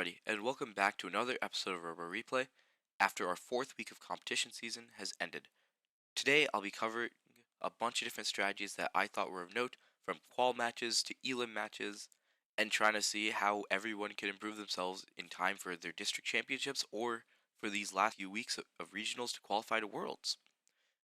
everybody, and welcome back to another episode of RoboReplay after our fourth week of competition season has ended. Today I'll be covering a bunch of different strategies that I thought were of note, from qual matches to elim matches, and trying to see how everyone can improve themselves in time for their district championships or for these last few weeks of regionals to qualify to worlds.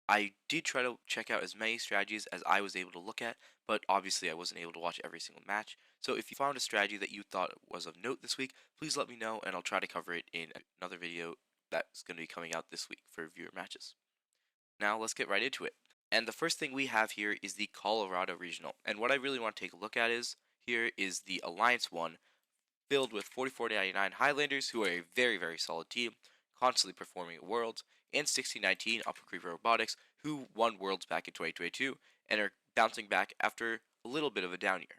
I did try to check out as many strategies as I was able to look at, but obviously I wasn't able to watch every single match. So if you found a strategy that you thought was of note this week, please let me know and I'll try to cover it in another video that's going to be coming out this week for viewer matches. Now let's get right into it. And the first thing we have here is the Colorado Regional. And what I really want to take a look at is the Alliance 1, filled with 4499 Highlanders, who are a very solid team, constantly performing at Worlds, and 1619 Upper Creek Robotics, who won Worlds back in 2022 and are bouncing back after a little bit of a down year.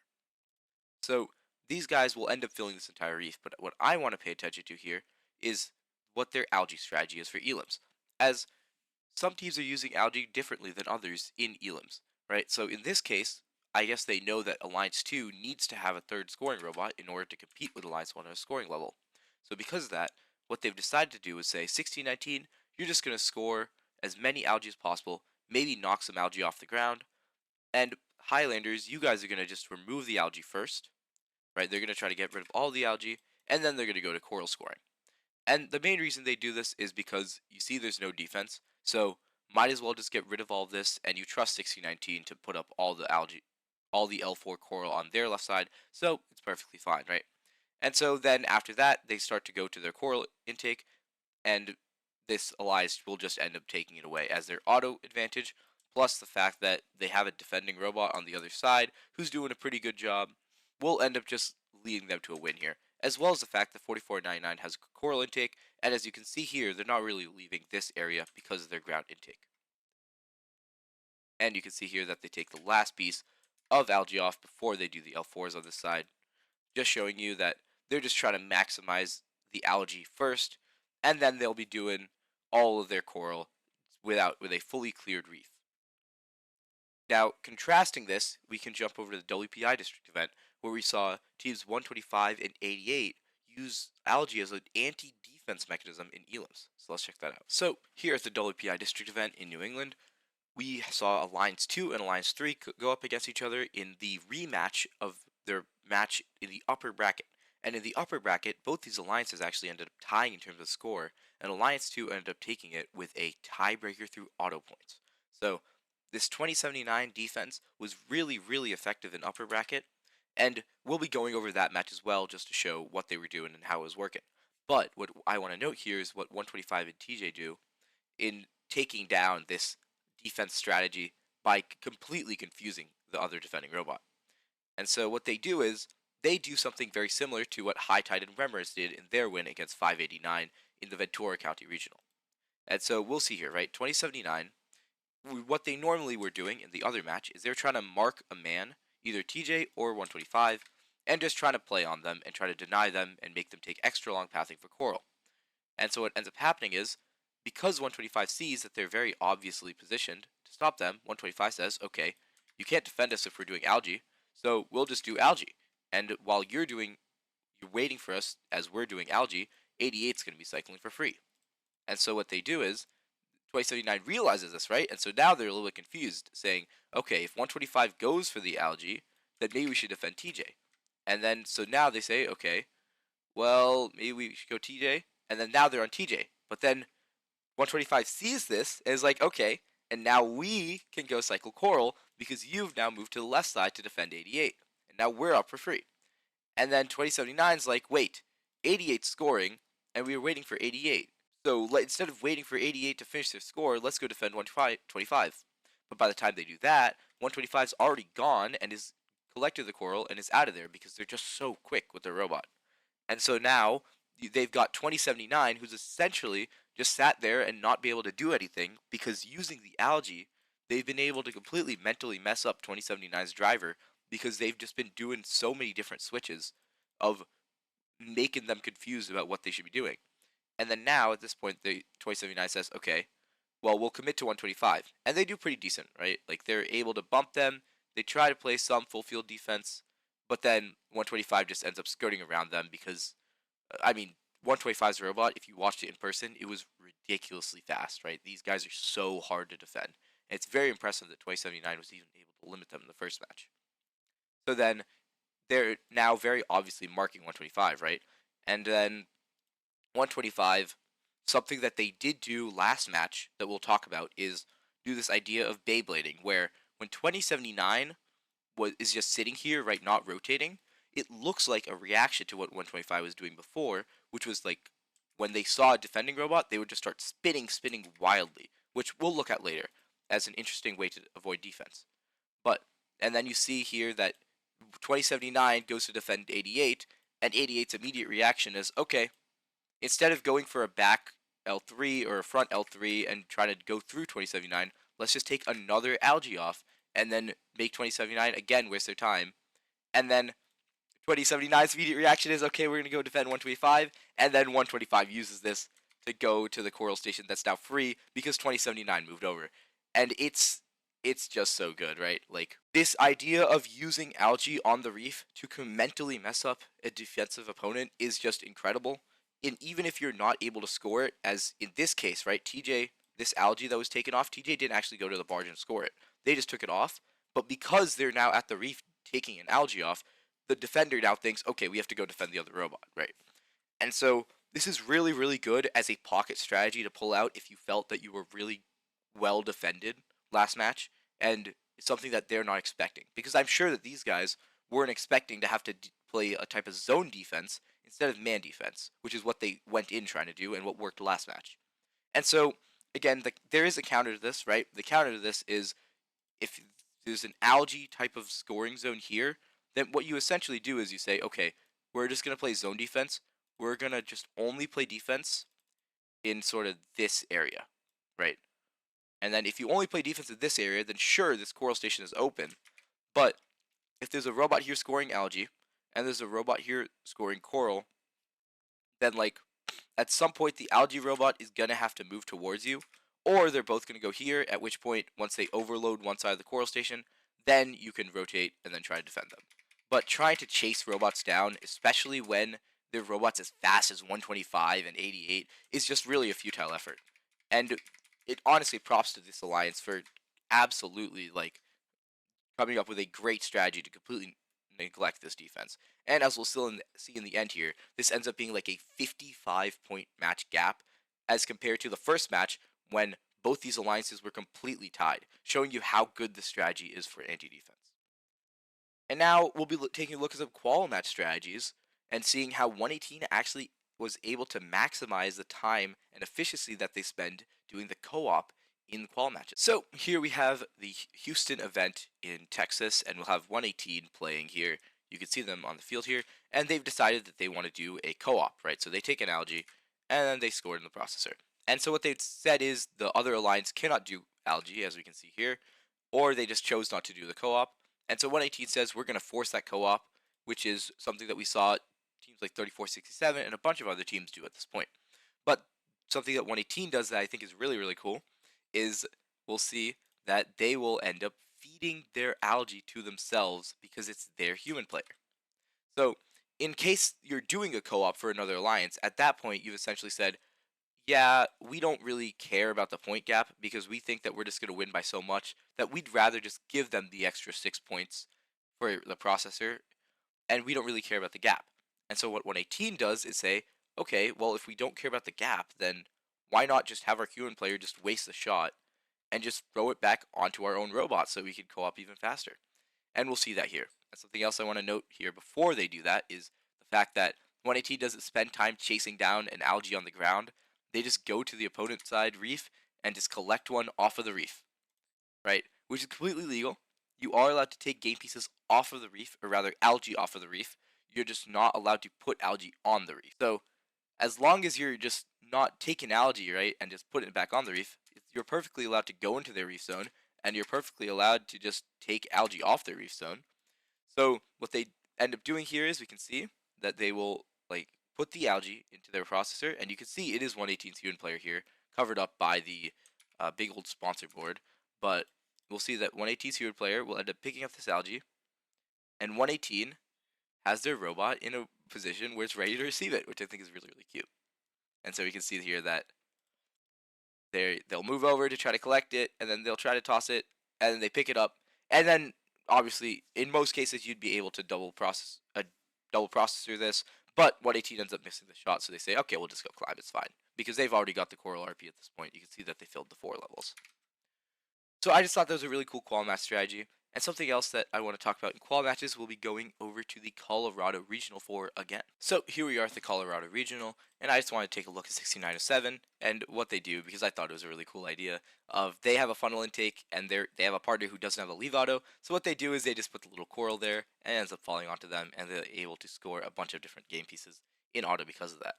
So these guys will end up filling this entire reef, but what I want to pay attention to here is what their algae strategy is for Elims, as some teams are using algae differently than others in Elims, right? So in this case, I guess they know that Alliance 2 needs to have a third scoring robot in order to compete with Alliance 1 at a scoring level. So because of that, what they've decided to do is say, 1619, you're just going to score as many algae as possible, maybe knock some algae off the ground, and Highlanders, you guys are going to just remove the algae first, right? They're going to try to get rid of all the algae, and then they're going to go to coral scoring. And the main reason they do this is because you see there's no defense, so might as well just get rid of all of this, and you trust 1619 to put up all the algae, all the L4 coral on their left side, so it's perfectly fine, right? And so then after that, they start to go to their coral intake, and this alliance will just end up taking it away as their auto advantage, plus the fact that they have a defending robot on the other side who's doing a pretty good job, will end up just leading them to a win here, as well as the fact that 4499 has a coral intake, and as you can see here, they're not really leaving this area because of their ground intake. And you can see here that they take the last piece of algae off before they do the L4s on this side, just showing you that they're just trying to maximize the algae first, and then they'll be doing all of their coral with a fully cleared reef. Now, contrasting this, we can jump over to the WPI district event, where we saw teams 125 and 88 use algae as an anti-defense mechanism in Elims. So let's check that out. So here at the WPI district event in New England, we saw Alliance 2 and Alliance 3 go up against each other in the rematch of their match in the upper bracket. And in the upper bracket, both these alliances actually ended up tying in terms of score, and Alliance 2 ended up taking it with a tiebreaker through auto points. So this 2079 defense was really effective in upper bracket, and we'll be going over that match as well just to show what they were doing and how it was working. But what I want to note here is what 125 and TJ do in taking down this defense strategy by completely confusing the other defending robot. And so what they do is they do something very similar to what High Tide and Remers did in their win against 589 in the Ventura County Regional. And so we'll see here, right? 2079, what they normally were doing in the other match is they're trying to mark a man, either TJ or 125, and just trying to play on them and try to deny them and make them take extra long pathing for coral. And so what ends up happening is, because 125 sees that they're very obviously positioned to stop them, 125 says, okay, you can't defend us if we're doing algae, so we'll just do algae. And while you're waiting for us as we're doing algae, 88's going to be cycling for free. And so what they do is, 2079 realizes this, right? And so now they're a little bit confused, saying, okay, if 125 goes for the algae, then maybe we should defend TJ. And then, so now they say, okay, well, maybe we should go TJ. And then now they're on TJ. But then 125 sees this and is like, okay, and now we can go cycle coral because you've now moved to the left side to defend 88. And now we're up for free. And then 2079 is like, wait, 88's scoring, and we were waiting for 88. So instead of waiting for 88 to finish their score, let's go defend 125. But by the time they do that, 125's already gone and is collected the coral and is out of there because they're just so quick with their robot. And so now they've got 2079, who's essentially just sat there and not be able to do anything because using the algae, they've been able to completely mentally mess up 2079's driver because they've just been doing so many different switches of making them confused about what they should be doing. And then now, at this point, the 2079 says, okay, well, we'll commit to 125. And they do pretty decent, right? Like, they're able to bump them. They try to play some full field defense, but then 125 just ends up skirting around them because I mean, 125's robot, if you watched it in person, it was ridiculously fast, right? These guys are so hard to defend. And it's very impressive that 2079 was even able to limit them in the first match. So then they're now very obviously marking 125, right? And then 125, something that they did do last match that we'll talk about is do this idea of Beyblading, where when 2079 is just sitting here, right, not rotating, it looks like a reaction to what 125 was doing before, which was like when they saw a defending robot, they would just start spinning wildly, which we'll look at later as an interesting way to avoid defense. But, and then you see here that 2079 goes to defend 88, and 88's immediate reaction is, okay, instead of going for a back L3 or a front L3 and trying to go through 2079, let's just take another Algae off and then make 2079 again waste their time. And then 2079's immediate reaction is, okay, we're going to go defend 125, and then 125 uses this to go to the coral station that's now free because 2079 moved over. And it's just so good, right? Like, this idea of using Algae on the reef to mentally mess up a defensive opponent is just incredible. And even if you're not able to score it, as in this case, right, TJ, this Algae that was taken off, TJ didn't actually go to the barge and score it. They just took it off. But because they're now at the reef taking an Algae off, the defender now thinks, okay, we have to go defend the other robot, right? And so this is really, really good as a pocket strategy to pull out if you felt that you were really well defended last match, and it's something that they're not expecting. Because I'm sure that these guys weren't expecting to have to play a type of zone defense instead of man defense, which is what they went in trying to do and what worked last match. And so, again, there is a counter to this, right? The counter to this is if there's an Algae type of scoring zone here, then what you essentially do is you say, okay, we're just going to play zone defense. We're going to just only play defense in sort of this area, right? And then if you only play defense in this area, then sure, this coral station is open. But if there's a robot here scoring Algae, and there's a robot here scoring coral, then like at some point the Algae robot is going to have to move towards you, or they're both going to go here, at which point once they overload one side of the coral station, then you can rotate and then try to defend them. But trying to chase robots down, especially when they're robots as fast as 125 and 88, is just really a futile effort. And it honestly props to this alliance for absolutely like coming up with a great strategy to completely neglect this defense. And as we'll still see in the end here, this ends up being like a 55-point match gap as compared to the first match when both these alliances were completely tied, showing you how good this strategy is for anti-defense. And now we'll be taking a look at some qual match strategies and seeing how 118 actually was able to maximize the time and efficiency that they spend doing the co-op in qual matches. So here we have the Houston event in Texas, and we'll have 118 playing here. You can see them on the field here, and they've decided that they want to do a co-op, right? So they take an Algae, and then they score it in the processor. And so what they've said is the other alliance cannot do Algae, as we can see here, or they just chose not to do the co-op. And so 118 says we're going to force that co-op, which is something that we saw teams like 3467 and a bunch of other teams do at this point. But something that 118 does that I think is really, really cool is we'll see that they will end up feeding their Algae to themselves because it's their human player. So in case you're doing a co-op for another alliance, at that point you've essentially said, yeah, we don't really care about the point gap because we think that we're just going to win by so much that we'd rather just give them the extra 6 points for the processor, and we don't really care about the gap. And so what 118 does is say, okay, well, if we don't care about the gap, then why not just have our human player just waste the shot and just throw it back onto our own robot so we can co-op even faster? And we'll see that here. And something else I want to note here before they do that is the fact that 118 doesn't spend time chasing down an Algae on the ground. They just go to the opponent side reef and just collect one off of the reef, right? Which is completely legal. You are allowed to take game pieces off of the reef, or rather Algae off of the reef. You're just not allowed to put Algae on the reef. So as long as you're just not taking Algae, right, and just putting it back on the reef, you're perfectly allowed to go into their reef zone, and you're perfectly allowed to just take Algae off their reef zone. So what they end up doing here is we can see that they will like put the Algae into their processor, and you can see it is 118's human player here, covered up by the big old sponsor board. But we'll see that 118's human player will end up picking up this Algae, and 118 has their robot in a position where it's ready to receive it, which I think is really, really cute. And so we can see here that they'll move over to try to collect it, and then they'll try to toss it, and then they pick it up, and then obviously in most cases you'd be able to double process through this, but one 18 ends up missing the shot, so they say, okay, we'll just go climb, it's fine, because they've already got the coral RP at this point. You can see that they filled the 4 levels. So I just thought that was a really cool qual match strategy. And something else that I want to talk about in qual matches, we'll be going over to the Colorado Regional for again. So here we are at the Colorado Regional, and I just want to take a look at 6907 and what they do, because I thought it was a really cool idea. They have a funnel intake, and they have a partner who doesn't have a leave auto, so what they do is they just put the little coral there, and it ends up falling onto them, and they're able to score a bunch of different game pieces in auto because of that.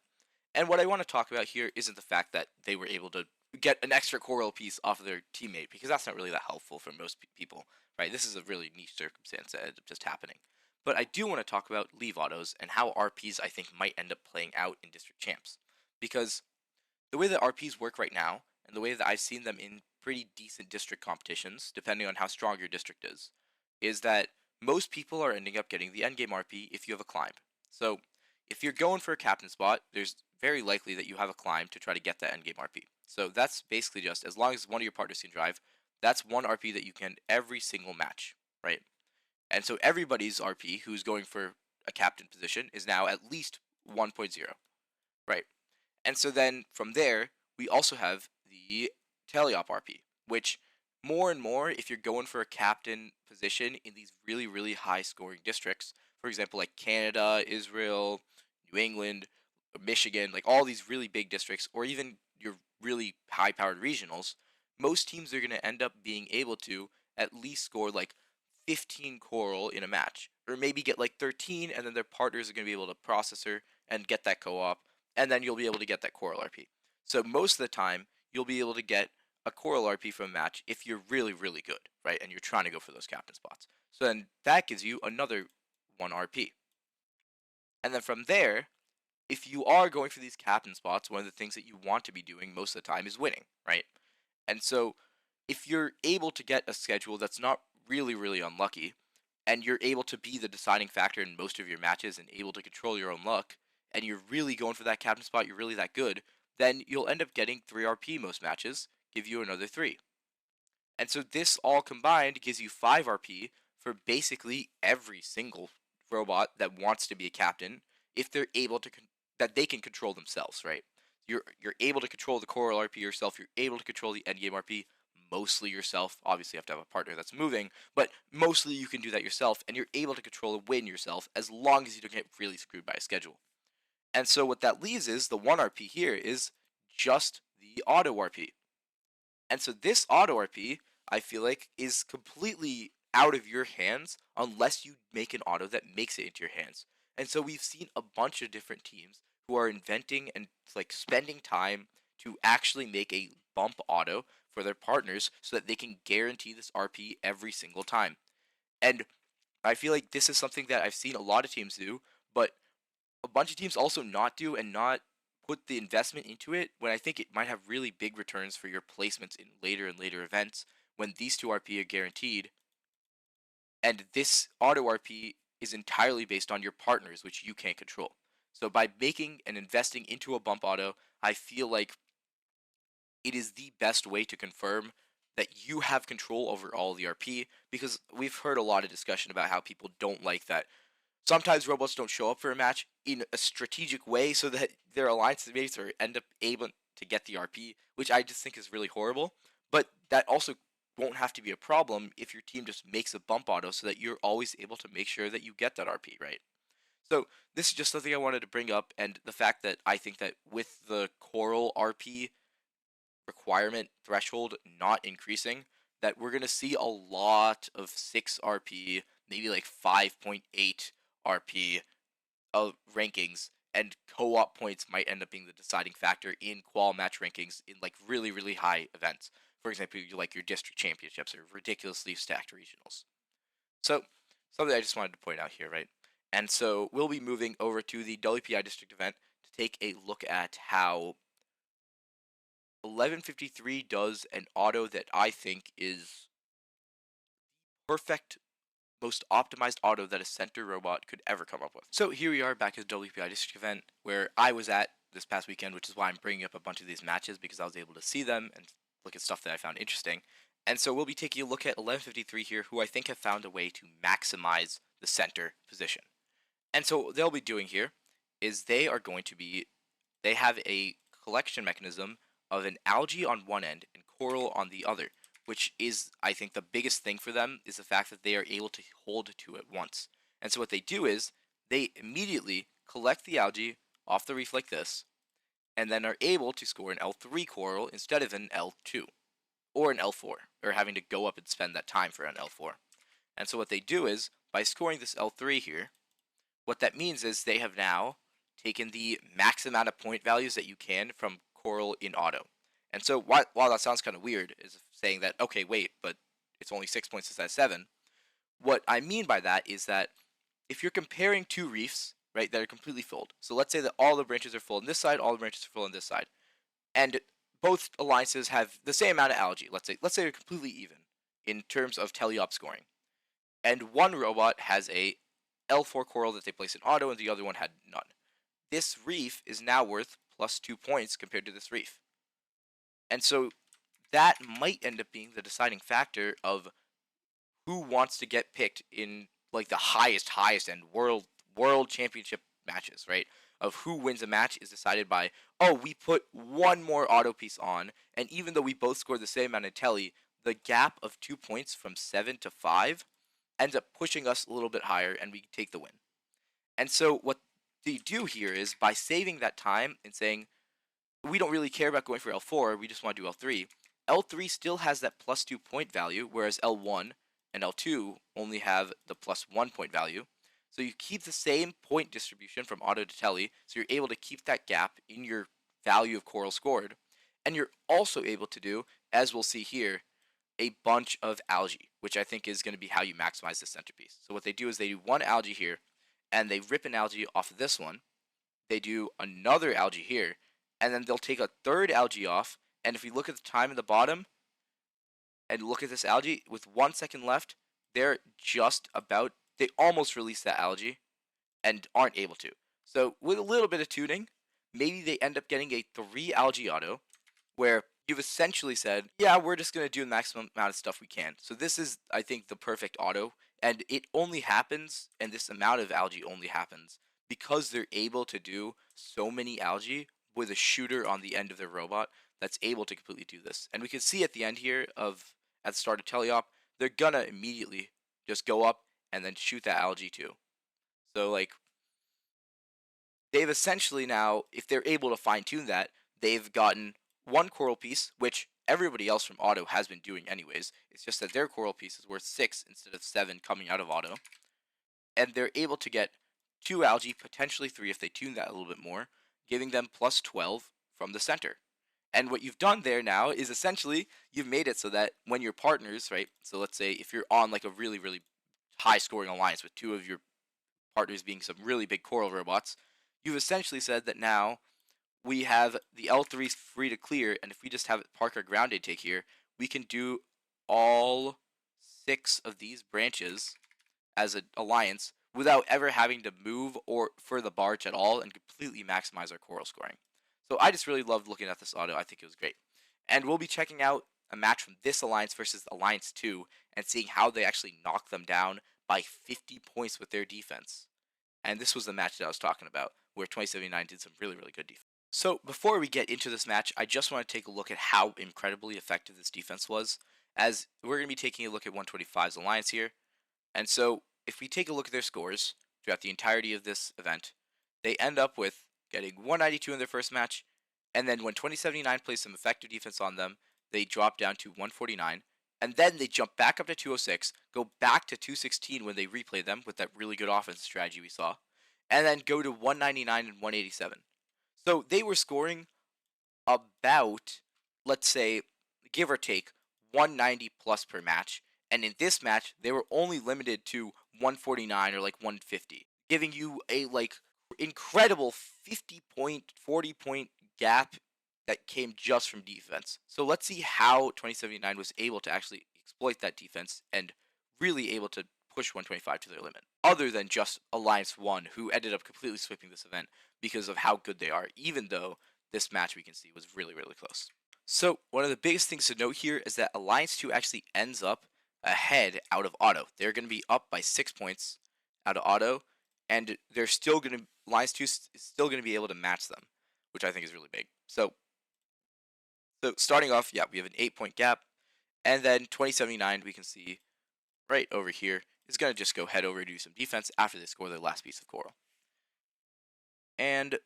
And what I want to talk about here isn't the fact that they were able to get an extra coral piece off of their teammate, because that's not really that helpful for most people, right? This is a really niche circumstance that ended up just happening. But I do want to talk about leave autos and how RPs I think might end up playing out in district champs, because the way that RPs work right now, and the way that I've seen them in pretty decent district competitions, depending on how strong your district is that most people are ending up getting the endgame RP if you have a climb. So if you're going for a captain spot, there's very likely that you have a climb to try to get that endgame RP. So that's basically just, as long as one of your partners can drive, that's 1 RP that you can every single match, right? And so everybody's RP who's going for a captain position is now at least 1.0, right? And so then from there, we also have the teleop RP, which more and more, if you're going for a captain position in these really, really high scoring districts, for example, like Canada, Israel, New England, Michigan, like all these really big districts, or even your really high powered regionals, most teams are going to end up being able to at least score like 15 coral in a match, or maybe get like 13, and then their partners are going to be able to processor and get that co-op, and then you'll be able to get that coral RP. So most of the time, you'll be able to get a coral RP from a match if you're really, really good, right? And you're trying to go for those captain spots. So then that gives you another 1 RP. And then from there, if you are going for these captain spots, one of the things that you want to be doing most of the time is winning, right? And so if you're able to get a schedule that's not really, really unlucky, and you're able to be the deciding factor in most of your matches and able to control your own luck, and you're really going for that captain spot, you're really that good, then you'll end up getting 3 RP most matches, give you another 3. And so this all combined gives you 5 RP for basically every single robot that wants to be a captain, if they're able to that they can control themselves, right? You're able to control the coral RP yourself. You're able to control the endgame RP mostly yourself. Obviously, you have to have a partner that's moving, but mostly you can do that yourself, and you're able to control and win yourself as long as you don't get really screwed by a schedule. And so what that leaves is the 1 RP here is just the auto RP. And so this auto RP, I feel like, is completely out of your hands unless you make an auto that makes it into your hands. And so we've seen a bunch of different teams who are inventing and like spending time to actually make a bump auto for their partners so that they can guarantee this RP every single time. And I feel like this is something that I've seen a lot of teams do, but a bunch of teams also not do and not put the investment into it, when I think it might have really big returns for your placements in later and later events when these 2 RP are guaranteed. And this auto RP is entirely based on your partners, which you can't control. So by making and investing into a bump auto, I feel like it is the best way to confirm that you have control over all the RP, because we've heard a lot of discussion about how people don't like that sometimes robots don't show up for a match in a strategic way so that their alliance mates are end up able to get the RP, which I just think is really horrible. But that also won't have to be a problem if your team just makes a bump auto so that you're always able to make sure that you get that RP, right? So this is just something I wanted to bring up, and the fact that I think that with the coral RP requirement threshold not increasing, that we're going to see a lot of 6 RP, maybe like 5.8 RP rankings, and co-op points might end up being the deciding factor in qual match rankings in like really, really high events. For example, like your district championships or ridiculously stacked regionals. So something I just wanted to point out here, right? And so we'll be moving over to the WPI district event to take a look at how 1153 does an auto that I think is perfect, most optimized auto that a center robot could ever come up with. So here we are back at the WPI district event where I was at this past weekend, which is why I'm bringing up a bunch of these matches, because I was able to see them and look at stuff that I found interesting. And so we'll be taking a look at 1153 here, who I think have found a way to maximize the center position. And so what they'll be doing here is they have a collection mechanism of an algae on one end and coral on the other, which is, I think, the biggest thing for them is the fact that they are able to hold to it once. And so what they do is they immediately collect the algae off the reef like this, and then are able to score an L3 coral instead of an L2 or an L4, or having to go up and spend that time for an L4. And so what they do is, by scoring this L3 here, what that means is they have now taken the max amount of point values that you can from coral in auto. And so while that sounds kind of weird, is saying that, okay, wait, but it's only 6 points instead of 7, what I mean by that is that if you're comparing two reefs, right, that are completely filled, so let's say that all the branches are full on this side, all the branches are full on this side, and both alliances have the same amount of algae, let's say they're completely even in terms of teleop scoring, and one robot has a L4 coral that they place in auto and the other one had none. This reef is now worth plus 2 points compared to this reef. And so that might end up being the deciding factor of who wants to get picked in like the highest end world championship matches, right? Of who wins a match is decided by, oh, we put one more auto piece on, and even though we both scored the same amount of telly, the gap of 2 points from 7 to 5 ends up pushing us a little bit higher and we take the win. And so what they do here is, by saving that time and saying, we don't really care about going for L4, we just want to do L3, L3 still has that plus 2 point value, whereas L1 and L2 only have the plus 1 point value. So you keep the same point distribution from auto to telly, so you're able to keep that gap in your value of coral scored, and you're also able to do, as we'll see here, a bunch of algae, which I think is going to be how you maximize the centerpiece. So what they do is they do one algae here, and they rip an algae off of this one. They do another algae here, and then they'll take a third algae off, and if we look at the time in the bottom, and look at this algae, with 1 second left, they almost release that algae, and aren't able to. So with a little bit of tuning, maybe they end up getting a 3 algae auto, where you've essentially said, yeah, we're just going to do the maximum amount of stuff we can. So this is, I think, the perfect auto, and it only happens, and this amount of algae only happens, because they're able to do so many algae with a shooter on the end of their robot that's able to completely do this. And we can see at the end here at the start of teleop, they're gonna immediately just go up and then shoot that algae too. So like, they've essentially now, if they're able to fine tune that, they've gotten one coral piece, which everybody else from auto has been doing anyways. It's just that their coral piece is worth 6 instead of 7 coming out of auto. And they're able to get 2 algae, potentially 3 if they tune that a little bit more, giving them plus 12 from the center. And what you've done there now is essentially you've made it so that when your partners, right, so let's say if you're on like a really, really high scoring alliance with 2 of your partners being some really big coral robots, you've essentially said that now we have the L3 free to clear, and if we just have park our ground intake here, we can do all 6 of these branches as an alliance without ever having to move or for the barge at all, and completely maximize our coral scoring. So I just really loved looking at this auto. I think it was great. And we'll be checking out a match from this alliance versus Alliance 2 and seeing how they actually knock them down by 50 points with their defense. And this was the match that I was talking about, where 2079 did some really, really good defense. So before we get into this match, I just want to take a look at how incredibly effective this defense was, as we're going to be taking a look at 125's alliance here. And so if we take a look at their scores throughout the entirety of this event, they end up with getting 192 in their first match, and then when 2079 plays some effective defense on them, they drop down to 149, and then they jump back up to 206, go back to 216 when they replay them with that really good offensive strategy we saw, and then go to 199 and 187. So they were scoring about, let's say, give or take, 190 plus per match, and in this match, they were only limited to 149 or like 150, giving you a like incredible 50 point, 40 point gap that came just from defense. So let's see how 2079 was able to actually exploit that defense and really able to push 125 to their limit, other than just Alliance 1, who ended up completely sweeping this event because of how good they are, even though this match we can see was really, really close. So one of the biggest things to note here is that Alliance 2 actually ends up ahead out of auto. They're going to be up by 6 points out of auto, and they're still going to, Alliance 2 is still going to be able to match them, which I think is really big. So starting off, yeah, we have an 8-point gap, and then 2079 we can see right over here is going to just go head over to do some defense after they score their last piece of coral. And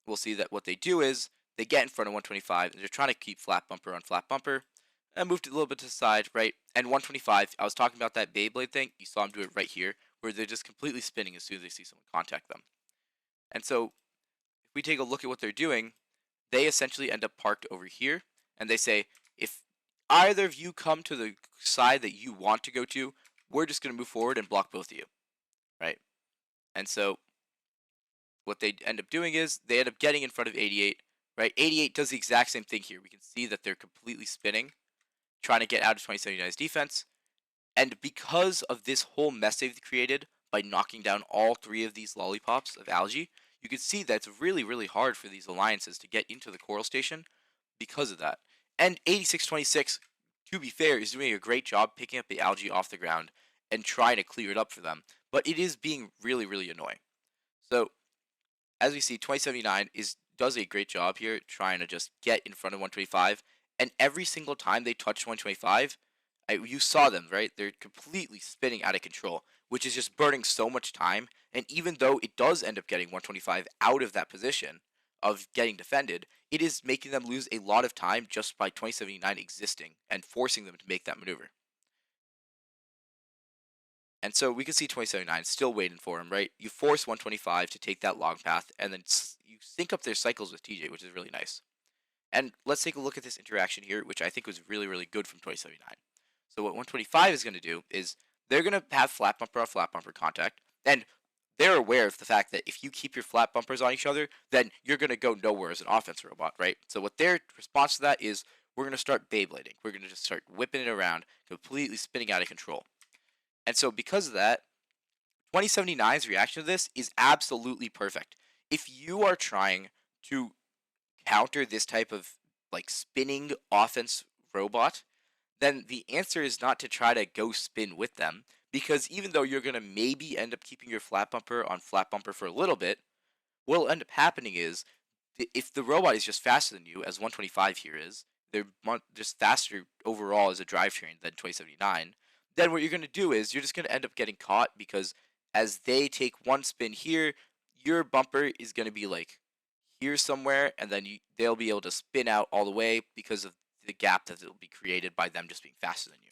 we'll see that what they do is they get in front of 125, and they're trying to keep flat bumper on flat bumper. And moved it a little bit to the side, right? And 125, I was talking about that Beyblade thing. You saw them do it right here, where they're just completely spinning as soon as they see someone contact them. And so if we take a look at what they're doing, they essentially end up parked over here, and they say, if either of you come to the side that you want to go to, we're just going to move forward and block both of you, right? And so what they end up doing is they end up getting in front of 88, right? 88 does the exact same thing here. We can see that they're completely spinning, trying to get out of 2079's defense. And because of this whole mess they've created by knocking down all 3 of these lollipops of algae, you can see that it's really, really hard for these alliances to get into the coral station because of that. And 8626, to be fair, is doing a great job picking up the algae off the ground and trying to clear it up for them, but it is being really, really annoying. So as we see, 2079 does a great job here trying to just get in front of 125, and every single time they touch 125, you saw them, right? They're completely spinning out of control, which is just burning so much time. And even though it does end up getting 125 out of that position of getting defended, it is making them lose a lot of time just by 2079 existing and forcing them to make that maneuver. And so we can see 2079 still waiting for him, right? You force 125 to take that long path, and then you sync up their cycles with TJ, which is really nice. And let's take a look at this interaction here, which I think was really, really good from 2079. So what 125 is going to do is they're going to have flat bumper on flat bumper contact, and they're aware of the fact that if you keep your flat bumpers on each other, then you're going to go nowhere as an offense robot, right? So what their response to that is, we're going to start Beyblading. We're going to just start whipping it around, completely spinning out of control. And so because of that, 2079's reaction to this is absolutely perfect. If you are trying to counter this type of like spinning offense robot, then the answer is not to try to go spin with them, because even though you're going to maybe end up keeping your flat bumper on flat bumper for a little bit, what will end up happening is if the robot is just faster than you, as 125 here is, they're just faster overall as a drivetrain than 2079, then what you're going to do is you're just going to end up getting caught, because as they take one spin here, your bumper is going to be like here somewhere, and then they'll be able to spin out all the way because of the gap that will be created by them just being faster than you.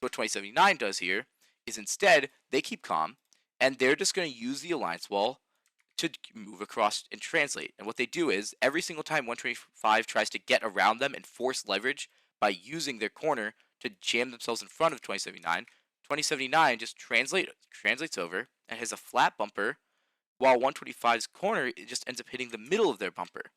So what 2079 does here is instead they keep calm, and they're just going to use the alliance wall to move across and translate. And what they do is every single time 125 tries to get around them and force leverage by using their corner to jam themselves in front of 2079, 2079 just translates over and has a flat bumper, while 125's corner, it just ends up hitting the middle of their bumper,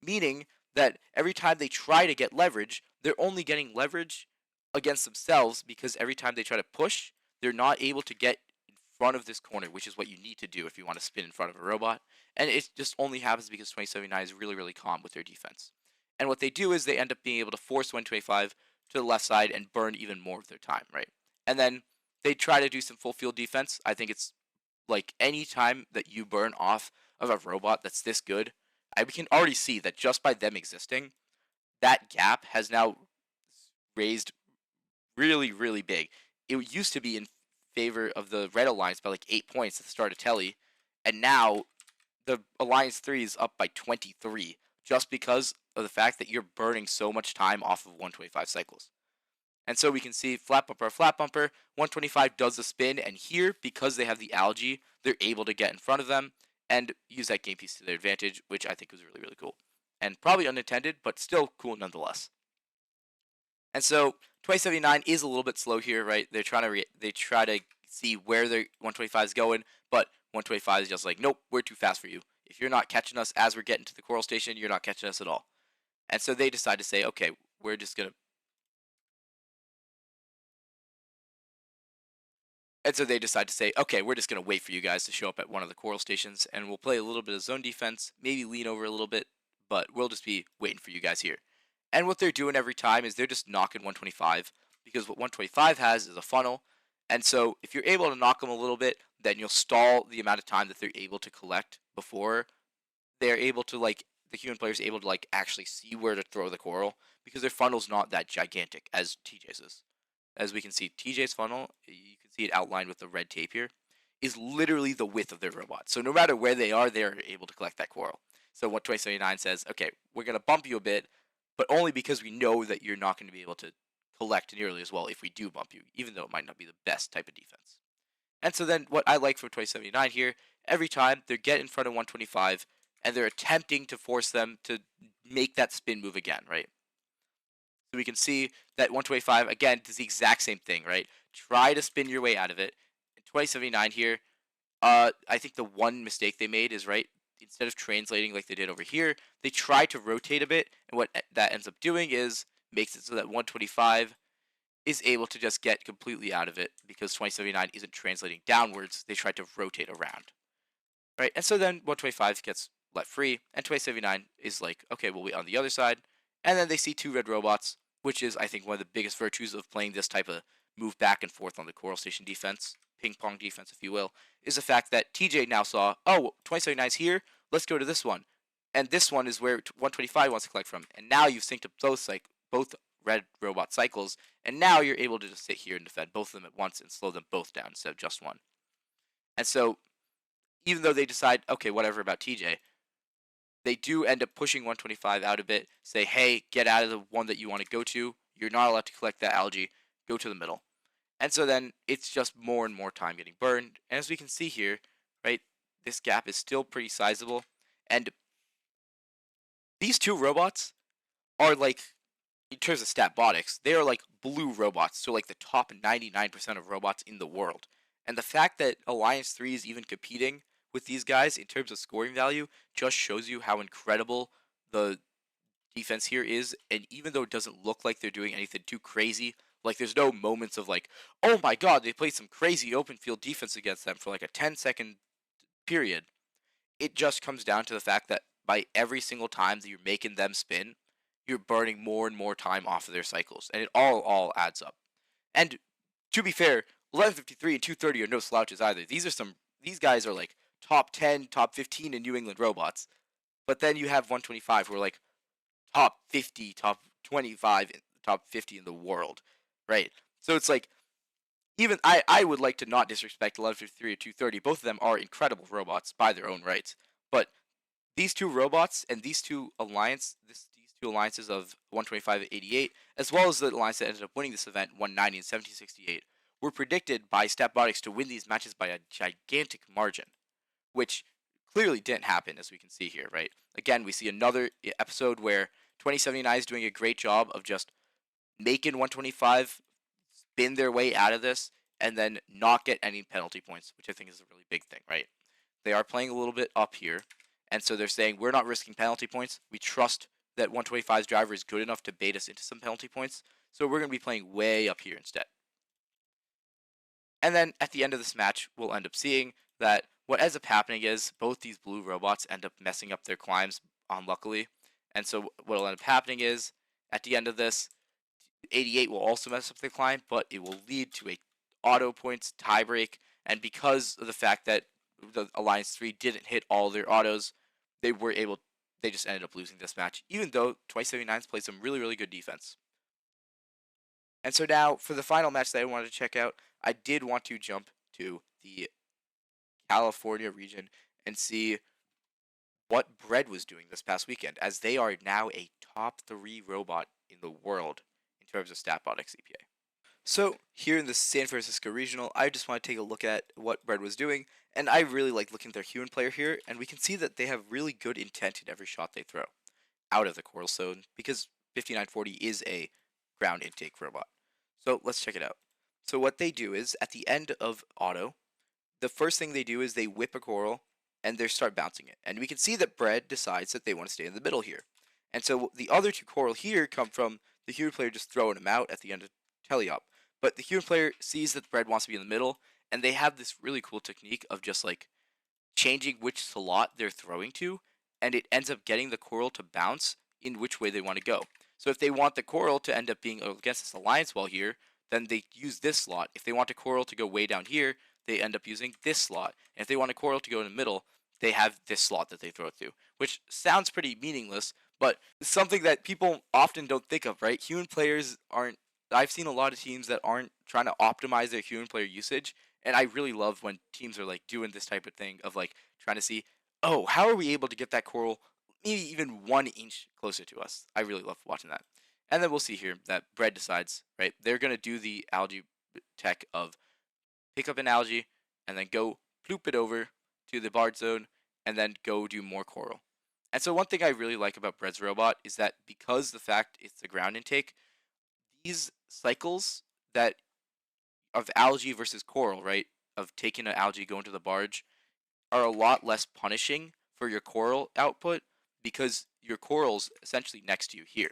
meaning that every time they try to get leverage, they're only getting leverage against themselves, because every time they try to push, they're not able to get in front of this corner, which is what you need to do if you want to spin in front of a robot. And it just only happens because 2079 is really, really calm with their defense. And what they do is they end up being able to force 125 to the left side and burn even more of their time, right? And then they try to do some full field defense. I think it's like any time that you burn off of a robot that's this good, we can already see that just by them existing, that gap has now raised really, really big. It used to be in favor of the Red Alliance by like 8 points at the start of Telly, and now the Alliance 3 is up by 23, just because of the fact that you're burning so much time off of 125 cycles. And so we can see flat bumper, 125 does the spin, and here, because they have the algae, they're able to get in front of them and use that game piece to their advantage, which I think was really, really cool. And probably unintended, but still cool nonetheless. And so 2079 is a little bit slow here, right? They try to see where their 125 is going, but 125 is just like, nope, we're too fast for you. If you're not catching us as we're getting to the coral station, you're not catching us at all. And so they decide to say, okay, we're just going to... And so they decide to say, okay, we're just going to wait for you guys to show up at one of the coral stations, and we'll play a little bit of zone defense, maybe lean over a little bit, but we'll just be waiting for you guys here. And what they're doing every time is they're just knocking 125, because what 125 has is a funnel. And so if you're able to knock them a little bit, then you'll stall the amount of time that they're able to collect before they're able to, like, the human player's able to, like, actually see where to throw the coral, because their funnel's not that gigantic as TJ's is. As we can see, TJ's funnel, you can see it outlined with the red tape here, is literally the width of their robot. So no matter where they are, they're able to collect that coral. So what 2079 says, okay, we're going to bump you a bit, but only because we know that you're not going to be able to collect nearly as well if we do bump you, even though it might not be the best type of defense. And so then what I like from 2079 here, every time they get in front of 125, and they're attempting to force them to make that spin move again, right? So we can see that 125, again, does the exact same thing, right? Try to spin your way out of it. In 2079 here, I think the one mistake they made is, right, instead of translating like they did over here, they try to rotate a bit, and what that ends up doing is makes it so that 125 is able to just get completely out of it, because 2079 isn't translating downwards, they try to rotate around. Right, and so then 125 gets let free, and 2079 is like, okay, we'll wait on the other side, and then they see two red robots, which is, I think, one of the biggest virtues of playing this type of move back and forth on the coral station defense, ping pong defense, if you will, is the fact that TJ now saw, oh, 2079 is here, let's go to this one, and this one is where 125 wants to collect from, and now you've synced up both red robot cycles, and now you're able to just sit here and defend both of them at once and slow them both down instead of just one. And so, even though they decide, okay, whatever about TJ, they do end up pushing 125 out a bit, say, hey, get out of the one that you want to go to. You're not allowed to collect that algae. Go to the middle. And so then it's just more and more time getting burned. And as we can see here, right, this gap is still pretty sizable. And these two robots are like, in terms of Statbotics, they are like blue robots. So like the top 99% of robots in the world. And the fact that Alliance 3 is even competing with these guys in terms of scoring value just shows you how incredible the defense here is. And even though it doesn't look like they're doing anything too crazy, like there's no moments of like, oh my god, they played some crazy open field defense against them for like a 10-second period. It just comes down to the fact that by every single time that you're making them spin, you're burning more and more time off of their cycles, and it all adds up. And to be fair, 1153 and 230 are no slouches either. These guys are like top 10, top 15 in New England robots. But then you have 125 who are like top 50, top 25, top 50 in the world, right? So it's like, even I would like to not disrespect 1153 or 230. Both of them are incredible robots by their own rights. But these two robots and these two these two alliances of 125 and 88, as well as the alliance that ended up winning this event, 190 and 1768, were predicted by Statbotics to win these matches by a gigantic margin, which clearly didn't happen, as we can see here, right? Again, we see another episode where 2079 is doing a great job of just making 125 spin their way out of this and then not get any penalty points, which I think is a really big thing, right? They are playing a little bit up here, and so they're saying, we're not risking penalty points. We trust that 125's driver is good enough to bait us into some penalty points, so we're going to be playing way up here instead. And then at the end of this match, we'll end up seeing that what ends up happening is both these blue robots end up messing up their climbs, unluckily. And so what will end up happening is, at the end of this, 88 will also mess up their climb, but it will lead to a auto points tiebreak. And because of the fact that the Alliance 3 didn't hit all their autos, they just ended up losing this match, even though 2079's played some really, really good defense. And so now, for the final match that I wanted to check out, I did want to jump to the California region and see what Bread was doing this past weekend, as they are now a top 3 robot in the world in terms of Statbotics CPA. So, here in the San Francisco Regional, I just want to take a look at what Bread was doing, and I really like looking at their human player here, and we can see that they have really good intent in every shot they throw out of the coral zone, because 5940 is a ground intake robot. So, let's check it out. So what they do is, at the end of auto, the first thing they do is they whip a coral, and they start bouncing it. And we can see that Bread decides that they want to stay in the middle here. And so the other two coral here come from the human player just throwing them out at the end of teleop. But the human player sees that Bread wants to be in the middle, and they have this really cool technique of just like changing which slot they're throwing to, and it ends up getting the coral to bounce in which way they want to go. So if they want the coral to end up being against this alliance wall here, then they use this slot. If they want a coral to go way down here, they end up using this slot. And if they want a coral to go in the middle, they have this slot that they throw it to, which sounds pretty meaningless, but it's something that people often don't think of, right? Human players aren't. I've seen a lot of teams that aren't trying to optimize their human player usage, and I really love when teams are like doing this type of thing of like trying to see, oh, how are we able to get that coral maybe even 1 inch closer to us? I really love watching that. And then we'll see here that Bread decides, right? They're gonna do the algae tech of pick up an algae and then go ploop it over to the barred zone and then go do more coral. And so one thing I really like about Bread's robot is that because the fact it's the ground intake, these cycles that of algae versus coral, right? Of taking an algae going to the barge are a lot less punishing for your coral output because your coral's essentially next to you here.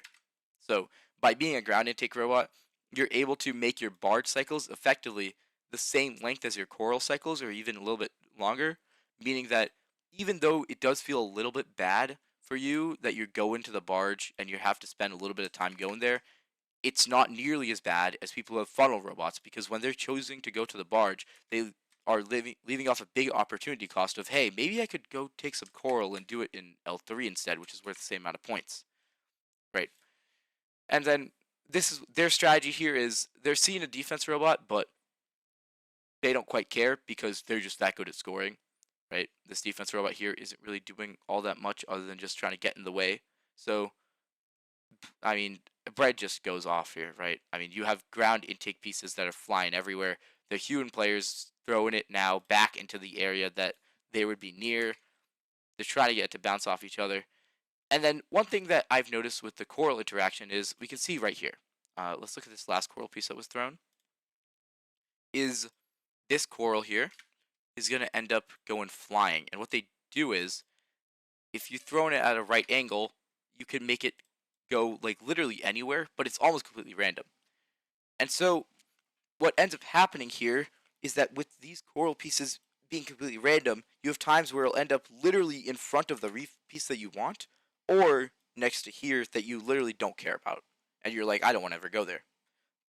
So by being a ground intake robot, you're able to make your barge cycles effectively the same length as your coral cycles or even a little bit longer, meaning that even though it does feel a little bit bad for you that you go into the barge and you have to spend a little bit of time going there, it's not nearly as bad as people who have funnel robots because when they're choosing to go to the barge, they are leaving off a big opportunity cost of, hey, maybe I could go take some coral and do it in L3 instead, which is worth the same amount of points, right? And then this is their strategy here is they're seeing a defense robot, but they don't quite care because they're just that good at scoring, right? This defense robot here isn't really doing all that much other than just trying to get in the way. So I mean, Bread just goes off here, right? I mean, you have ground intake pieces that are flying everywhere. The human players throwing it now back into the area that they would be near. They're trying to get it to bounce off each other. And then one thing that I've noticed with the coral interaction is we can see right here. Let's look at this last coral piece that was thrown. Is this coral here is going to end up going flying. And what they do is, if you throw it at a right angle, you can make it go like literally anywhere, but it's almost completely random. And so what ends up happening here is that with these coral pieces being completely random, you have times where it'll end up literally in front of the reef piece that you want, or next to here that you literally don't care about. And you're like, I don't want to ever go there.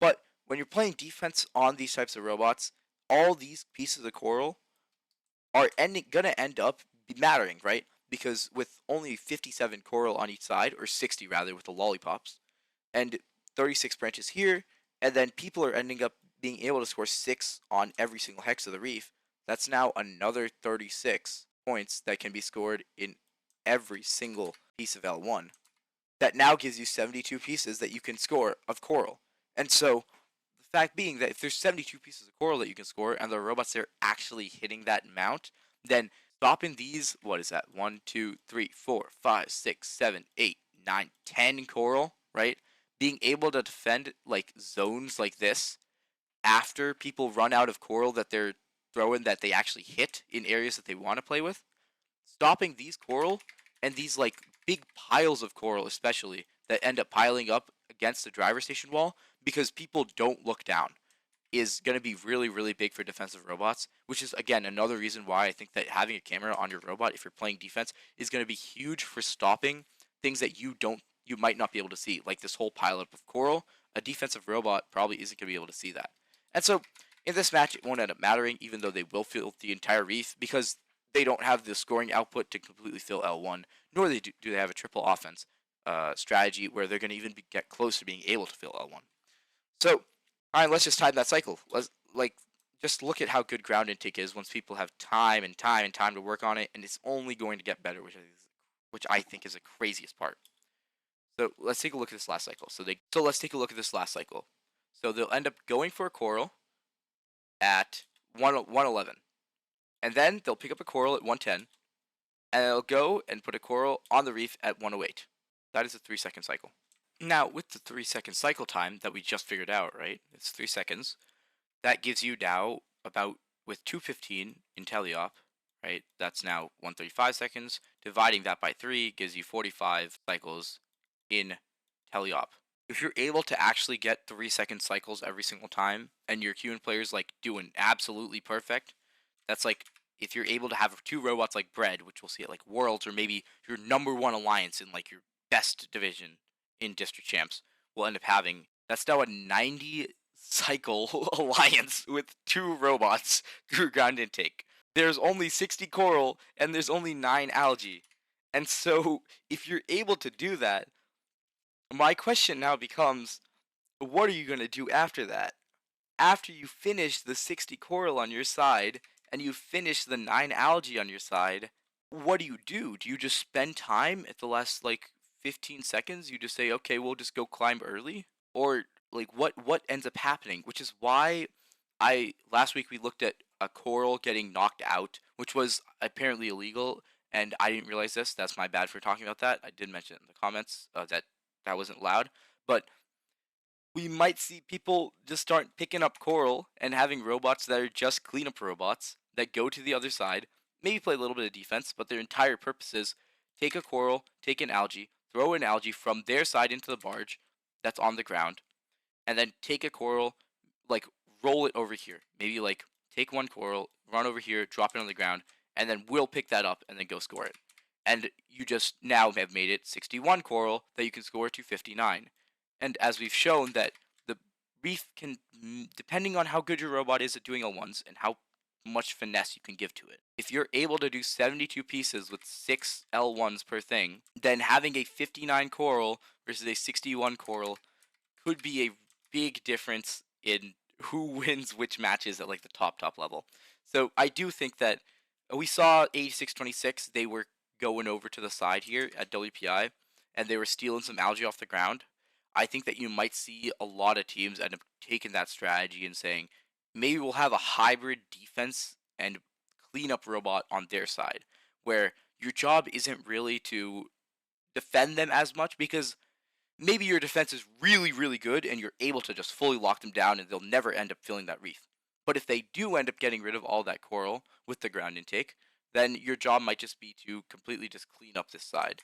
But when you're playing defense on these types of robots, all these pieces of coral are gonna end up mattering, right? Because with only 57 coral on each side, or 60 rather, with the lollipops, and 36 branches here, and then people are ending up being able to score 6 on every single hex of the reef, that's now another 36 points that can be scored in every single piece of L1. That now gives you 72 pieces that you can score of coral. And so, the fact being that if there's 72 pieces of coral that you can score, and the robots are actually hitting that amount, then stopping these, what is that? 1, 2, 3, 4, 5, 6, 7, 8, 9, 10 coral, right? Being able to defend like zones like this after people run out of coral that they're throwing that they actually hit in areas that they want to play with. Stopping these coral and these like big piles of coral especially that end up piling up against the driver station wall because people don't look down is going to be really, really big for defensive robots, which is, again, another reason why I think that having a camera on your robot, if you're playing defense, is going to be huge for stopping things that you might not be able to see, like this whole pileup of coral. A defensive robot probably isn't going to be able to see that. And so, in this match, it won't end up mattering, even though they will fill the entire reef, because they don't have the scoring output to completely fill L1, nor do they have a triple offense strategy where they're going to even get close to being able to fill L1. So, all right, let's just time that cycle. Let's just look at how good ground intake is once people have time and time and time to work on it, and it's only going to get better, which I think is the craziest part. So let's take a look at this last cycle. So let's take a look at this last cycle. So they'll end up going for a coral at 111, and then they'll pick up a coral at 110, and they'll go and put a coral on the reef at 108. That is a 3-second cycle. Now, with the 3-second cycle time that we just figured out, right? It's 3 seconds. That gives you now about, with 215 in teleop, right? That's now 135 seconds. Dividing that by 3 gives you 45 cycles in teleop. if you're able to actually get 3-second cycles every single time, and your human player's like doing absolutely perfect, that's like if you're able to have 2 robots like Bread, which we'll see at like Worlds, or maybe your #1 alliance in like your best division in District Champs, will end up having. That's now a 90 cycle alliance with 2 robots through ground intake. There's only 60 coral and there's only 9 algae. And so if you're able to do that, my question now becomes, what are you going to do after that? After you finish the 60 coral on your side and you finish the 9 algae on your side, what do? Do you just spend time at the last like 15 seconds? You just say, okay, we'll just go climb early? Or like what ends up happening? Which is why last week we looked at a coral getting knocked out, which was apparently illegal, and I didn't realize this. That's my bad for talking about that. I did mention it in the comments that wasn't allowed, but we might see people just start picking up coral and having robots that are just cleanup robots that go to the other side, maybe play a little bit of defense, but their entire purpose is take a coral, take an algae, throw an algae from their side into the barge that's on the ground, and then take a coral, like roll it over here. Maybe like take one coral, run over here, drop it on the ground, and then we'll pick that up and then go score it. And you just now have made it 61 coral that you can score to 59. And as we've shown that the Reef can, depending on how good your robot is at doing L1s and how much finesse you can give to it, if you're able to do 72 pieces with 6 L1s per thing, then having a 59 coral versus a 61 coral could be a big difference in who wins which matches at like the top level. So I do think that we saw 86-26, they were going over to the side here at WPI, and they were stealing some algae off the ground. I think that you might see a lot of teams end up taking that strategy and saying, maybe we'll have a hybrid defense and cleanup robot on their side, where your job isn't really to defend them as much, because maybe your defense is really, really good and you're able to just fully lock them down and they'll never end up filling that reef. But if they do end up getting rid of all that coral with the ground intake, then your job might just be to completely just clean up this side.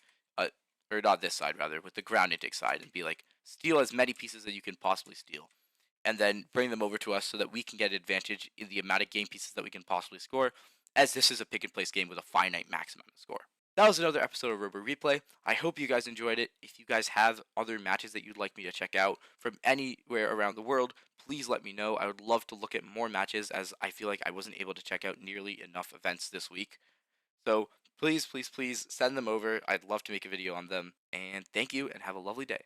Or not this side, rather, with the ground intake side, and be like, steal as many pieces as you can possibly steal, and then bring them over to us so that we can get advantage in the amount of game pieces that we can possibly score, as this is a pick and place game with a finite max amount of score. That was another episode of RoboReplay. I hope you guys enjoyed it. If you guys have other matches that you'd like me to check out from anywhere around the world, please let me know. I would love to look at more matches, as I feel like I wasn't able to check out nearly enough events this week. So please, please, please send them over. I'd love to make a video on them. And thank you, and have a lovely day.